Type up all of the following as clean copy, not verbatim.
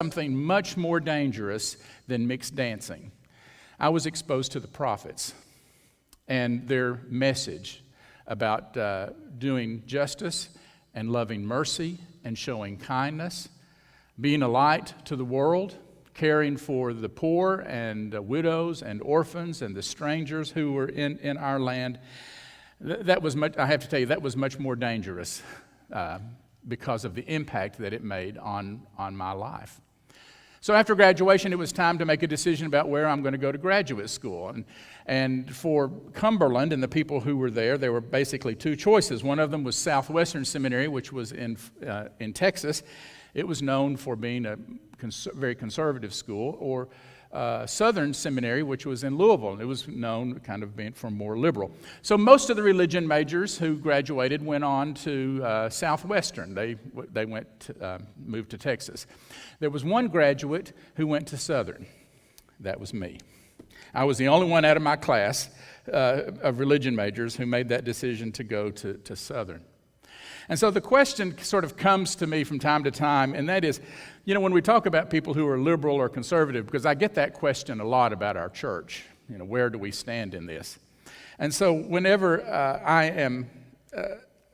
something much more dangerous than mixed dancing. I was exposed to the prophets and their message about doing justice and loving mercy and showing kindness, being a light to the world, caring for the poor and widows and orphans and the strangers who were in our land. That was much, I have to tell you, that was much more dangerous because of the impact that it made on my life. So after graduation, it was time to make a decision about where I'm going to go to graduate school. And for Cumberland and the people who were there were basically two choices. One of them was Southwestern Seminary, which was in Texas. It was known for being a very conservative school, or Southern Seminary, which was in Louisville. It was known kind of being for more liberal. So most of the religion majors who graduated went on to Southwestern. They moved to Texas. There was one graduate who went to Southern. That was me. I was the only one out of my class of religion majors who made that decision to go to Southern. And so the question sort of comes to me from time to time, and that is, when we talk about people who are liberal or conservative, because I get that question a lot about our church, where do we stand in this? And so whenever I am,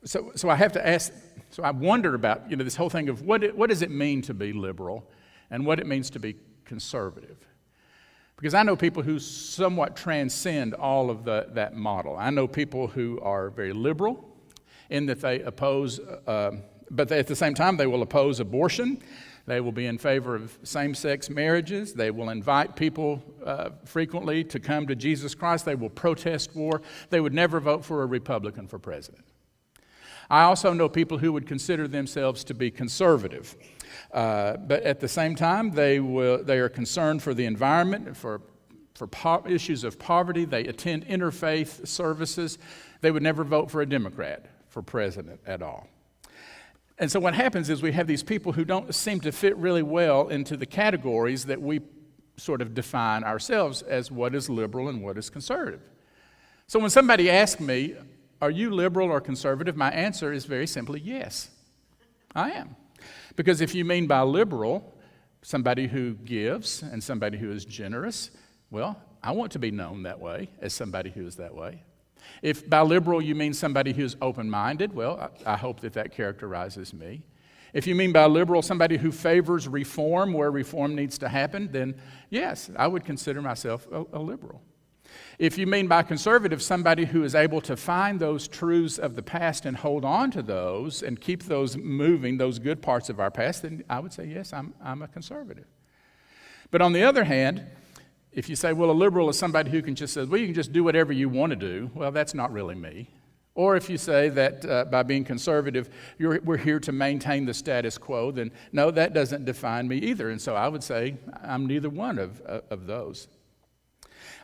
so I have to ask, so I wonder about, this whole thing of what does it mean to be liberal and what it means to be conservative? Because I know people who somewhat transcend all of that model. I know people who are very liberal, in that they oppose, but at the same time, they will oppose abortion. They will be in favor of same-sex marriages. They will invite people frequently to come to Jesus Christ. They will protest war. They would never vote for a Republican for president. I also know people who would consider themselves to be conservative, but at the same time, they are concerned for the environment, for issues of poverty. They attend interfaith services. They would never vote for a Democrat for president at all. And so what happens is we have these people who don't seem to fit really well into the categories that we sort of define ourselves as what is liberal and what is conservative. So when somebody asks me, are you liberal or conservative? My answer is very simply yes, I am. Because if you mean by liberal somebody who gives and somebody who is generous, well, I want to be known that way as somebody who is that way. If by liberal you mean somebody who's open-minded, well, I hope that characterizes me. If you mean by liberal somebody who favors reform where reform needs to happen, then yes, I would consider myself a liberal. If you mean by conservative somebody who is able to find those truths of the past and hold on to those and keep those moving, those good parts of our past, then I would say yes, I'm a conservative. But on the other hand, if you say, well, a liberal is somebody who can just say, well, you can just do whatever you want to do, well, that's not really me. Or if you say that by being conservative, we're here to maintain the status quo, then no, that doesn't define me either. And so I would say I'm neither one of those.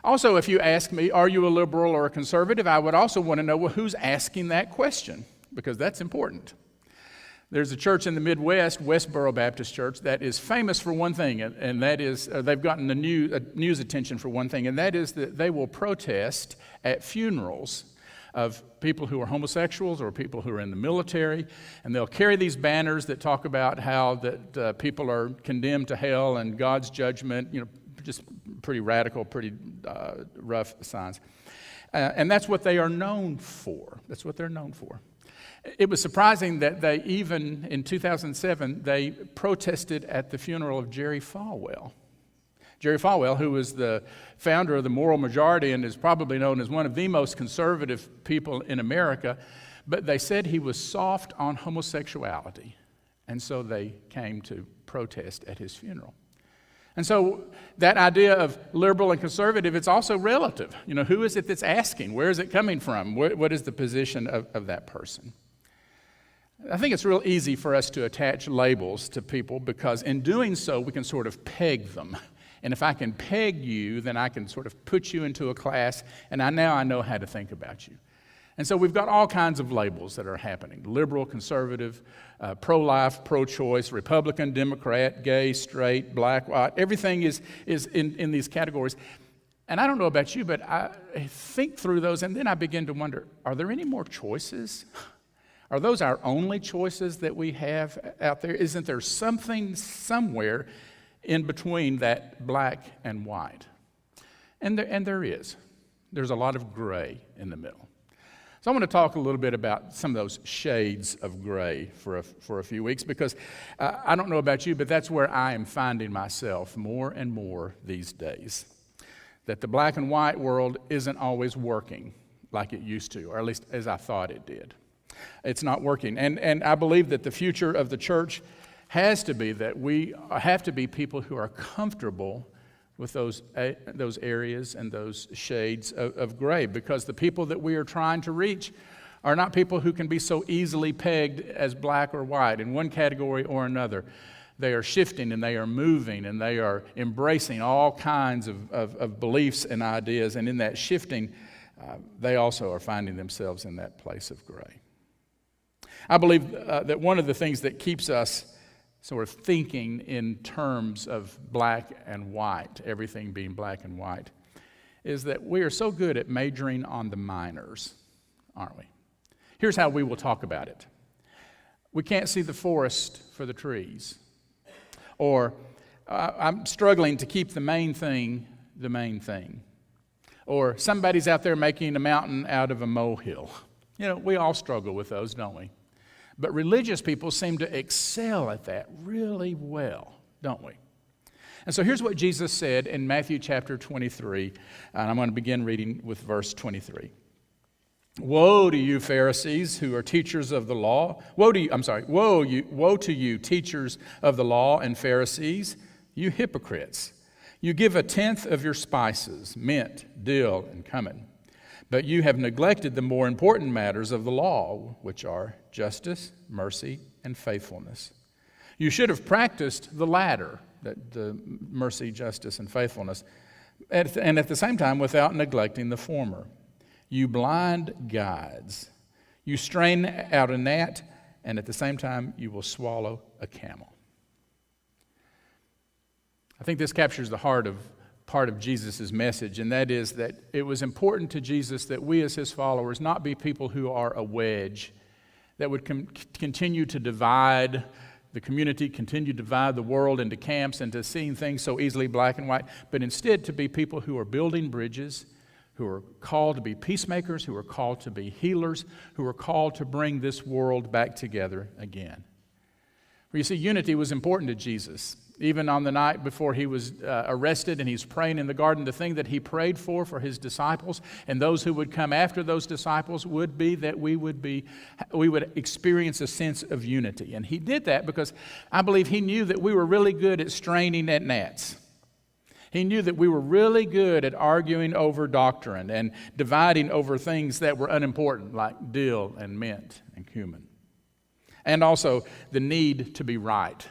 Also, if you ask me, are you a liberal or a conservative, I would also want to know, well, who's asking that question? Because that's important. There's a church in the Midwest, Westboro Baptist Church, that is famous for one thing, and that is they've gotten the news attention for one thing, and that is that they will protest at funerals of people who are homosexuals or people who are in the military, and they'll carry these banners that talk about how that people are condemned to hell and God's judgment, just pretty radical, pretty rough signs. And that's what they are known for. That's what they're known for. It was surprising that they even, in 2007, they protested at the funeral of Jerry Falwell. Jerry Falwell, who was the founder of the Moral Majority and is probably known as one of the most conservative people in America, but they said he was soft on homosexuality, and so they came to protest at his funeral. And so that idea of liberal and conservative, it's also relative. Who is it that's asking? Where is it coming from? What is the position of that person? I think it's real easy for us to attach labels to people because in doing so, we can sort of peg them. And if I can peg you, then I can sort of put you into a class, and now I know how to think about you. And so we've got all kinds of labels that are happening: liberal, conservative, pro-life, pro-choice, Republican, Democrat, gay, straight, black, white. Everything is in these categories. And I don't know about you, but I think through those, and then I begin to wonder, are there any more choices? Are those our only choices that we have out there? Isn't there something somewhere in between that black and white. And there is. There's a lot of gray in the middle. So I want to talk a little bit about some of those shades of gray for a few weeks, because I don't know about you, but that's where I am finding myself more and more these days. That the black and white world isn't always working like it used to, or at least as I thought it did. It's not working. And I believe that the future of the church has to be that we have to be people who are comfortable with those areas and those shades of gray, because the people that we are trying to reach are not people who can be so easily pegged as black or white in one category or another. They are shifting and they are moving and they are embracing all kinds of beliefs and ideas, and in that shifting, they also are finding themselves in that place of gray. I believe that one of the things that keeps us sort of thinking in terms of black and white, everything being black and white, is that we are so good at majoring on the minors, aren't we? Here's how we will talk about it. We can't see the forest for the trees. Or I'm struggling to keep the main thing the main thing. Or somebody's out there making a mountain out of a molehill. You know, we all struggle with those, don't we? But religious people seem to excel at that really well, don't we? And so here's what Jesus said in Matthew chapter 23, and I'm going to begin reading with verse 23. Woe to you, Pharisees, who are teachers of the law. Woe to you, teachers of the law and Pharisees, you hypocrites. You give a tenth of your spices, mint, dill, and cumin. But you have neglected the more important matters of the law, which are justice, mercy, and faithfulness. You should have practiced the latter, the mercy, justice, and faithfulness, and at the same time without neglecting the former. You blind guides. You strain out a gnat, and at the same time you will swallow a camel. I think this captures the heart of part of Jesus' message, and that is that it was important to Jesus that we as his followers not be people who are a wedge that would continue to divide the community, continue to divide the world into camps and to seeing things so easily black and white, but instead to be people who are building bridges, who are called to be peacemakers, who are called to be healers, who are called to bring this world back together again. Well, you see, unity was important to Jesus. Even on the night before he was arrested and he's praying in the garden, the thing that he prayed for his disciples and those who would come after those disciples would be that we would experience a sense of unity. And he did that because I believe he knew that we were really good at straining at gnats. He knew that we were really good at arguing over doctrine and dividing over things that were unimportant, like dill and mint and cumin. And also the need to be right.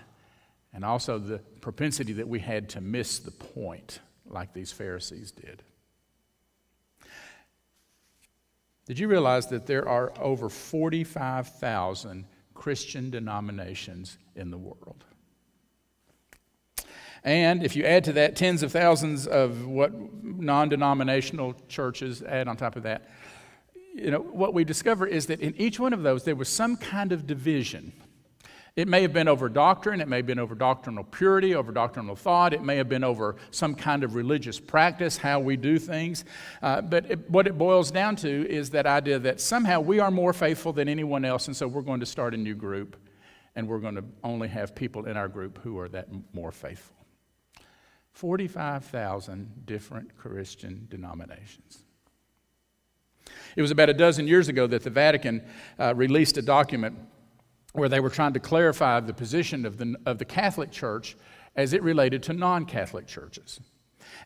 And also the propensity that we had to miss the point, like these Pharisees did. Did you realize that there are over 45,000 Christian denominations in the world? And if you add to that tens of thousands of what non-denominational churches add on top of that, you know, what we discover is that in each one of those there was some kind of division. It may have been over doctrine, it may have been over doctrinal purity, over doctrinal thought, it may have been over some kind of religious practice, how we do things. What it boils down to is that idea that somehow we are more faithful than anyone else, and so we're going to start a new group, and we're going to only have people in our group who are that more faithful. 45,000 different Christian denominations. It was about a dozen years ago that the Vatican released a document where they were trying to clarify the position of the Catholic Church as it related to non-Catholic churches.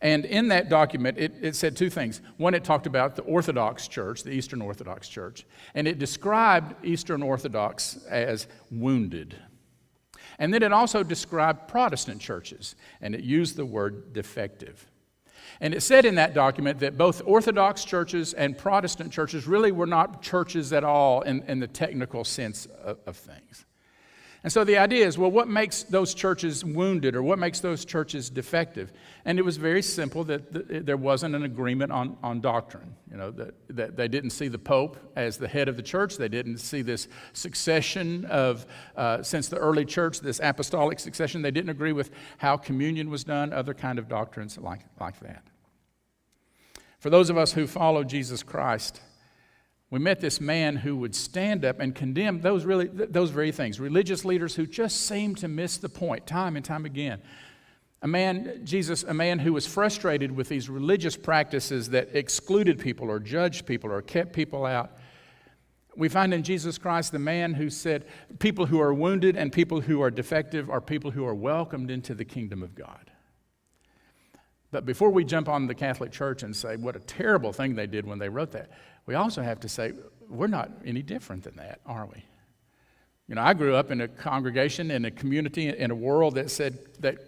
And in that document, it said two things. One, it talked about the Orthodox Church, the Eastern Orthodox Church, and it described Eastern Orthodox as wounded. And then it also described Protestant churches, and it used the word defective. And it said in that document that both Orthodox churches and Protestant churches really were not churches at all in the technical sense of things. And so the idea is, well, what makes those churches wounded or what makes those churches defective? And it was very simple that there wasn't an agreement on doctrine. You know, that they didn't see the Pope as the head of the church. They didn't see this succession of, since the early church, this apostolic succession. They didn't agree with how communion was done, other kind of doctrines like that. For those of us who follow Jesus Christ, we met this man who would stand up and condemn those very things. Religious leaders who just seemed to miss the point time and time again. A man who was frustrated with these religious practices that excluded people or judged people or kept people out. We find in Jesus Christ the man who said, people who are wounded and people who are defective are people who are welcomed into the kingdom of God. But before we jump on the Catholic Church and say what a terrible thing they did when they wrote that, we also have to say we're not any different than that, are we? You know, I grew up in a congregation, in a community, in a world that said that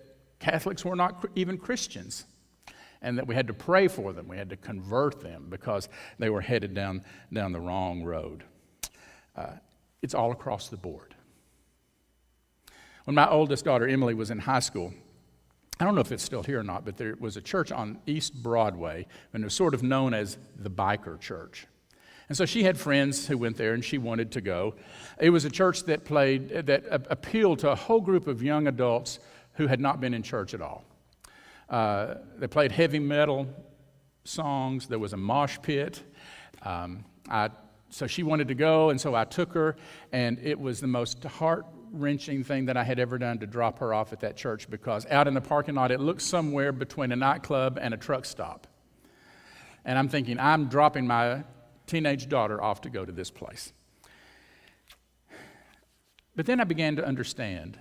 Catholics were not even Christians and that we had to pray for them. We had to convert them because they were headed down the wrong road. It's all across the board. When my oldest daughter, Emily, was in high school, I don't know if it's still here or not, but there was a church on East Broadway, and it was sort of known as the biker church. And so she had friends who went there, and she wanted to go. It was a church that appealed to a whole group of young adults who had not been in church at all. They played heavy metal songs. There was a mosh pit. So she wanted to go, and so I took her, and it was the most heart-wrenching thing that I had ever done to drop her off at that church, because out in the parking lot, it looked somewhere between a nightclub and a truck stop. And I'm thinking, I'm dropping my teenage daughter off to go to this place. But then I began to understand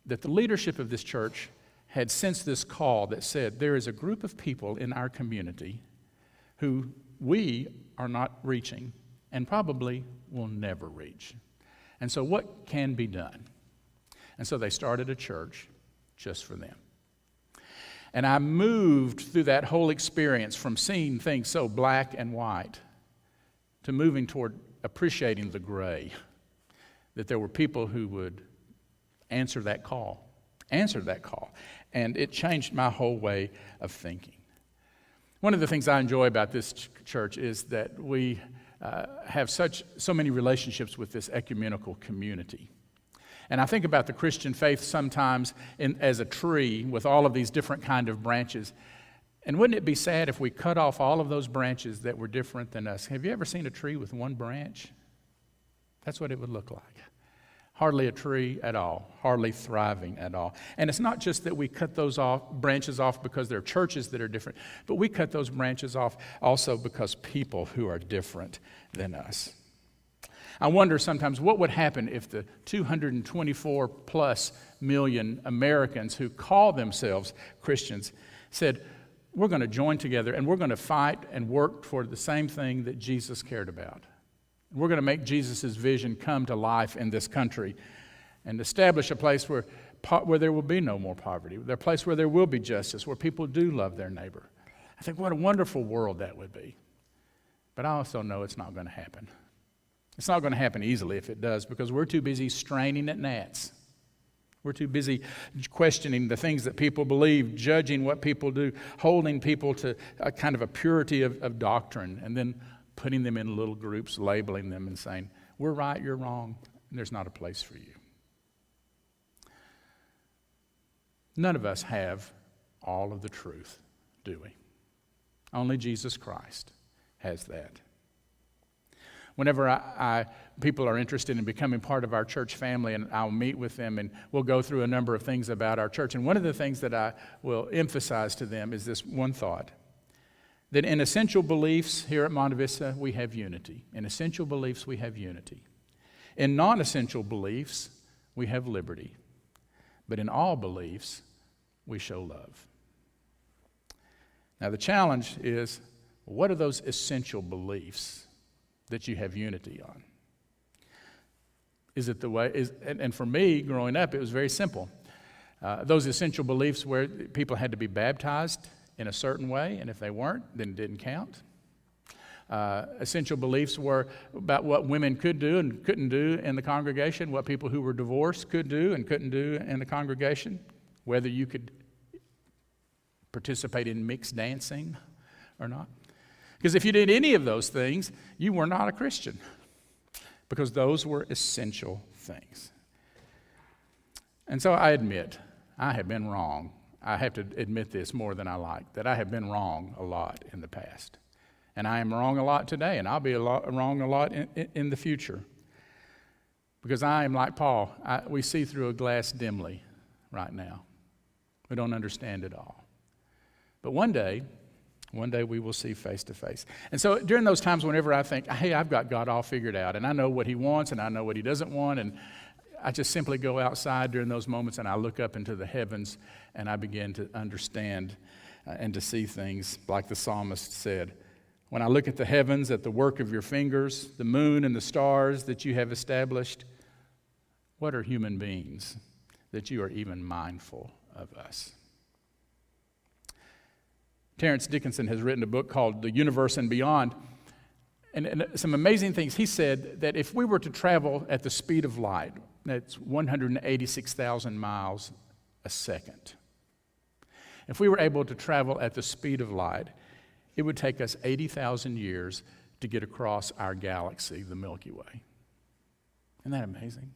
that the leadership of this church had sensed this call that said, there is a group of people in our community who we are not reaching and probably will never reach. And so what can be done? And so they started a church just for them. And I moved through that whole experience from seeing things so black and white to moving toward appreciating the gray, that there were people who would answer that call. And it changed my whole way of thinking. One of the things I enjoy about this church is that we have so many relationships with this ecumenical community. And I think about the Christian faith sometimes as a tree with all of these different kind of branches. And wouldn't it be sad if we cut off all of those branches that were different than us? Have you ever seen a tree with one branch? That's what it would look like. Hardly a tree at all, hardly thriving at all. And it's not just that we cut those branches off because there are churches that are different, but we cut those branches off also because people who are different than us. I wonder sometimes what would happen if the 224 plus million Americans who call themselves Christians said, we're going to join together and we're going to fight and work toward the same thing that Jesus cared about. We're going to make Jesus' vision come to life in this country and establish a place where there will be no more poverty, a place where there will be justice, where people do love their neighbor. I think what a wonderful world that would be. But I also know it's not going to happen. It's not going to happen easily if it does, because we're too busy straining at gnats. We're too busy questioning the things that people believe, judging what people do, holding people to a kind of a purity of doctrine, and then putting them in little groups, labeling them and saying, we're right, you're wrong, and there's not a place for you. None of us have all of the truth, do we? Only Jesus Christ has that. Whenever people are interested in becoming part of our church family, and I'll meet with them and we'll go through a number of things about our church. And one of the things that I will emphasize to them is this one thought, that in essential beliefs here at Monte Vista, we have unity. In essential beliefs, we have unity. In non-essential beliefs, we have liberty. But in all beliefs, we show love. Now the challenge is, what are those essential beliefs that you have unity on? Is it the way, and for me, growing up, it was very simple. Those essential beliefs where people had to be baptized in a certain way, and if they weren't, then it didn't count. Essential beliefs were about what women could do and couldn't do in the congregation, what people who were divorced could do and couldn't do in the congregation, whether you could participate in mixed dancing or not. Because if you did any of those things, you were not a Christian, because those were essential things. And so I admit, I have been wrong. I have to admit this more than I like, that I have been wrong a lot in the past. And I am wrong a lot today, and I'll be wrong a lot in the future. Because I am like Paul. We see through a glass dimly right now. We don't understand it all. But one day we will see face to face. And so during those times whenever I think, hey, I've got God all figured out, and I know what he wants, and I know what he doesn't want, and I just simply go outside during those moments, and I look up into the heavens, and I begin to understand and to see things like the psalmist said. When I look at the heavens, at the work of your fingers, the moon and the stars that you have established, what are human beings that you are even mindful of us? Terrence Dickinson has written a book called The Universe and Beyond, and some amazing things. He said that if we were to travel at the speed of light, that's 186,000 miles a second. If we were able to travel at the speed of light, it would take us 80,000 years to get across our galaxy, the Milky Way. Isn't that amazing?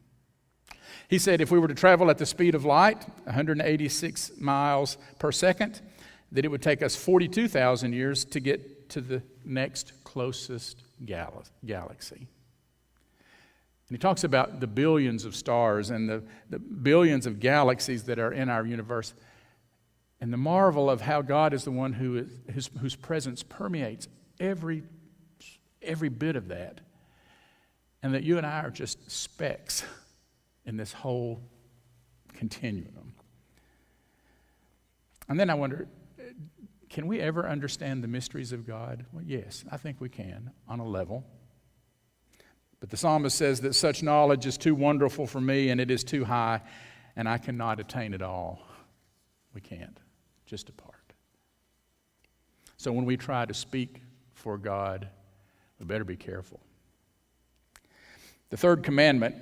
He said if we were to travel at the speed of light, 186 miles per second, that it would take us 42,000 years to get to the next closest galaxy. And he talks about the billions of stars and the billions of galaxies that are in our universe, and the marvel of how God is the one whose presence permeates every bit of that, and that you and I are just specks in this whole continuum. And then I wonder, can we ever understand the mysteries of God? Well, yes, I think we can on a level. But the psalmist says that such knowledge is too wonderful for me, and it is too high, and I cannot attain it all. We can't, just a part. So when we try to speak for God, we better be careful. The third commandment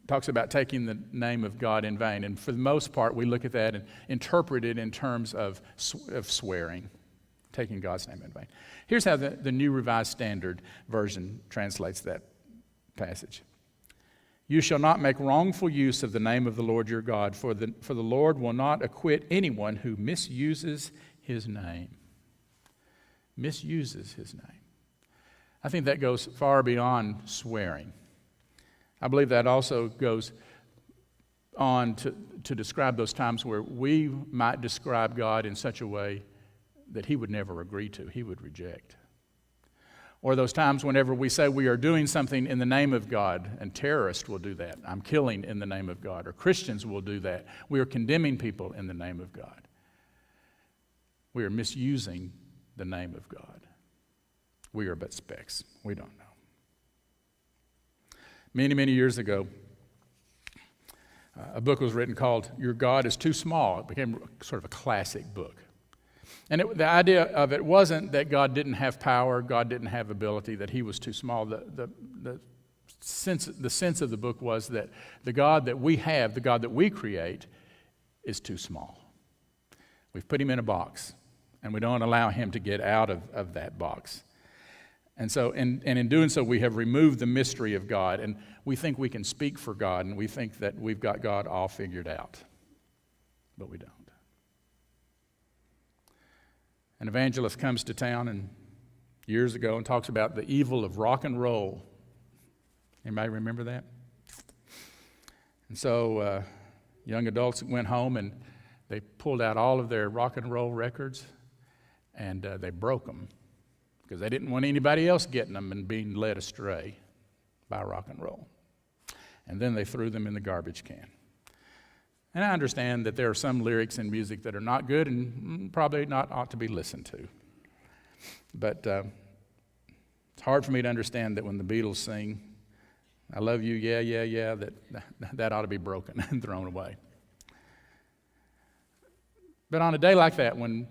talks about taking the name of God in vain. And for the most part, we look at that and interpret it in terms of swearing, taking God's name in vain. Here's how the New Revised Standard Version translates that passage. You shall not make wrongful use of the name of the Lord your God, for the Lord will not acquit anyone who misuses his name. Misuses his name. I think that goes far beyond swearing. I believe that also goes on to describe those times where we might describe God in such a way that he would never agree to, he would reject. Or those times whenever we say we are doing something in the name of God, and terrorists will do that. I'm killing in the name of God. Or Christians will do that. We are condemning people in the name of God. We are misusing the name of God. We are but specks. We don't know. Many, many years ago, a book was written called Your God is Too Small. It became sort of a classic book. And the idea of it wasn't that God didn't have power, God didn't have ability, that he was too small. The sense of the book was that the God that we have, the God that we create, is too small. We've put him in a box, and we don't allow him to get out of that box. And so, in doing so, we have removed the mystery of God, and we think we can speak for God, and we think that we've got God all figured out. But we don't. An evangelist comes to town and years ago and talks about the evil of rock and roll. Anybody remember that? And so young adults went home and they pulled out all of their rock and roll records and they broke them because they didn't want anybody else getting them and being led astray by rock and roll. And then they threw them in the garbage can. And I understand that there are some lyrics in music that are not good and probably not ought to be listened to. But it's hard for me to understand that when the Beatles sing, I love you, yeah, yeah, yeah, that ought to be broken and thrown away. But on a day like that, when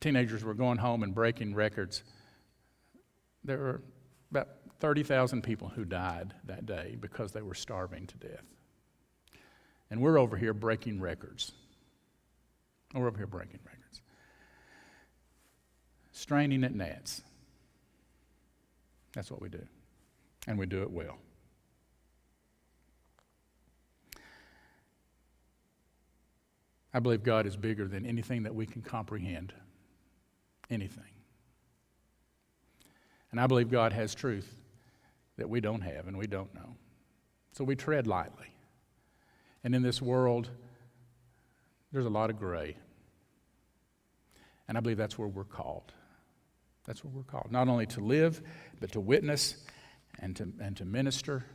teenagers were going home and breaking records, there were about 30,000 people who died that day because they were starving to death. And we're over here breaking records. We're over here breaking records. Straining at gnats. That's what we do. And we do it well. I believe God is bigger than anything that we can comprehend. Anything. And I believe God has truth that we don't have and we don't know. So we tread lightly. And in this world, there's a lot of gray. And I believe that's where we're called. That's where we're called. Not only to live, but to witness and to minister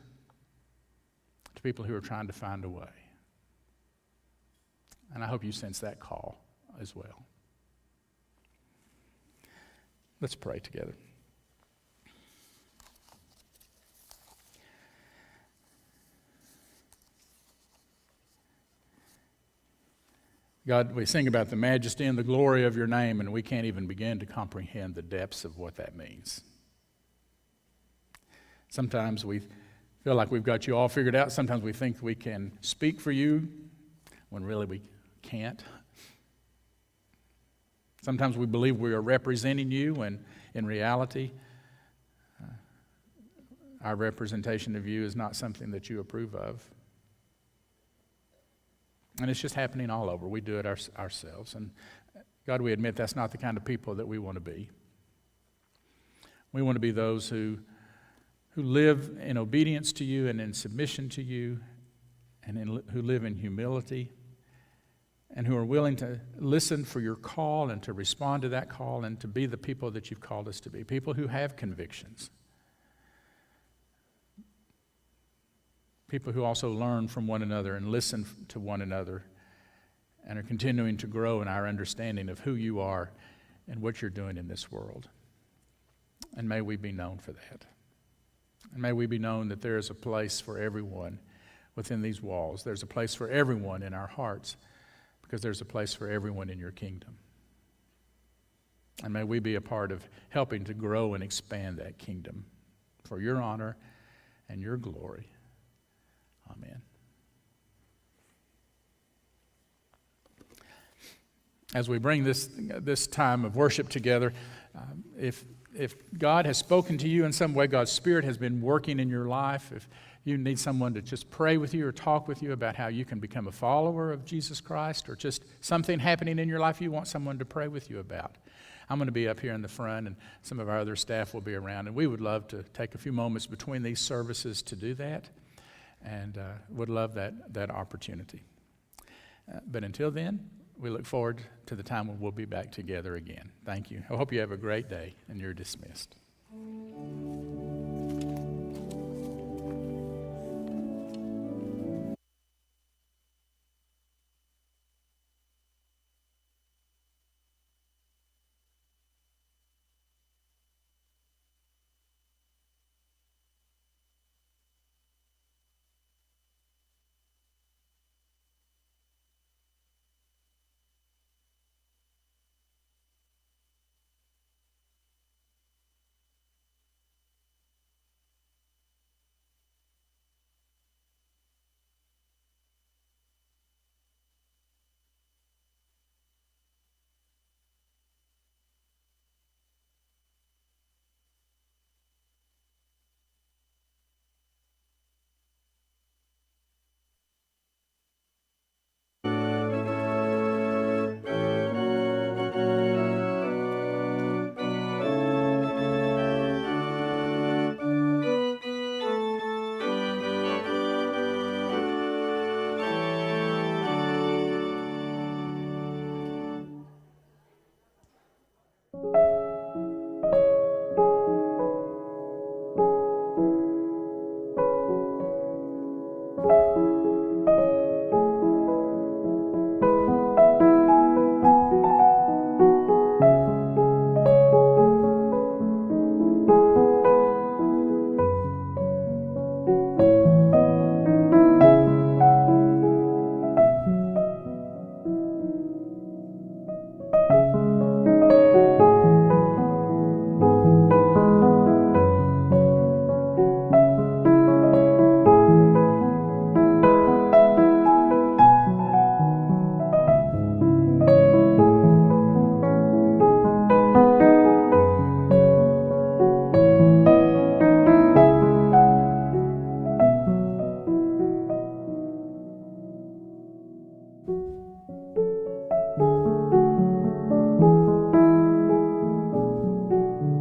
to people who are trying to find a way. And I hope you sense that call as well. Let's pray together. God, we sing about the majesty and the glory of your name, and we can't even begin to comprehend the depths of what that means. Sometimes we feel like we've got you all figured out. Sometimes we think we can speak for you when really we can't. Sometimes we believe we are representing you when in reality our representation of you is not something that you approve of. And it's just happening all over. We do it ourselves. And God, we admit that's not the kind of people that we want to be. We want to be those who live in obedience to you and in submission to you, and who live in humility, and who are willing to listen for your call and to respond to that call and to be the people that you've called us to be. People who have convictions. People who also learn from one another and listen to one another and are continuing to grow in our understanding of who you are and what you're doing in this world. And may we be known for that. And may we be known that there is a place for everyone within these walls. There's a place for everyone in our hearts because there's a place for everyone in your kingdom. And may we be a part of helping to grow and expand that kingdom for your honor and your glory. Amen. As we bring this time of worship together, if God has spoken to you in some way, God's Spirit has been working in your life, if you need someone to just pray with you or talk with you about how you can become a follower of Jesus Christ, or just something happening in your life you want someone to pray with you about, I'm going to be up here in the front, and some of our other staff will be around, and we would love to take a few moments between these services to do that. And would love that opportunity. But until then, we look forward to the time when we'll be back together again. Thank you. I hope you have a great day, and you're dismissed.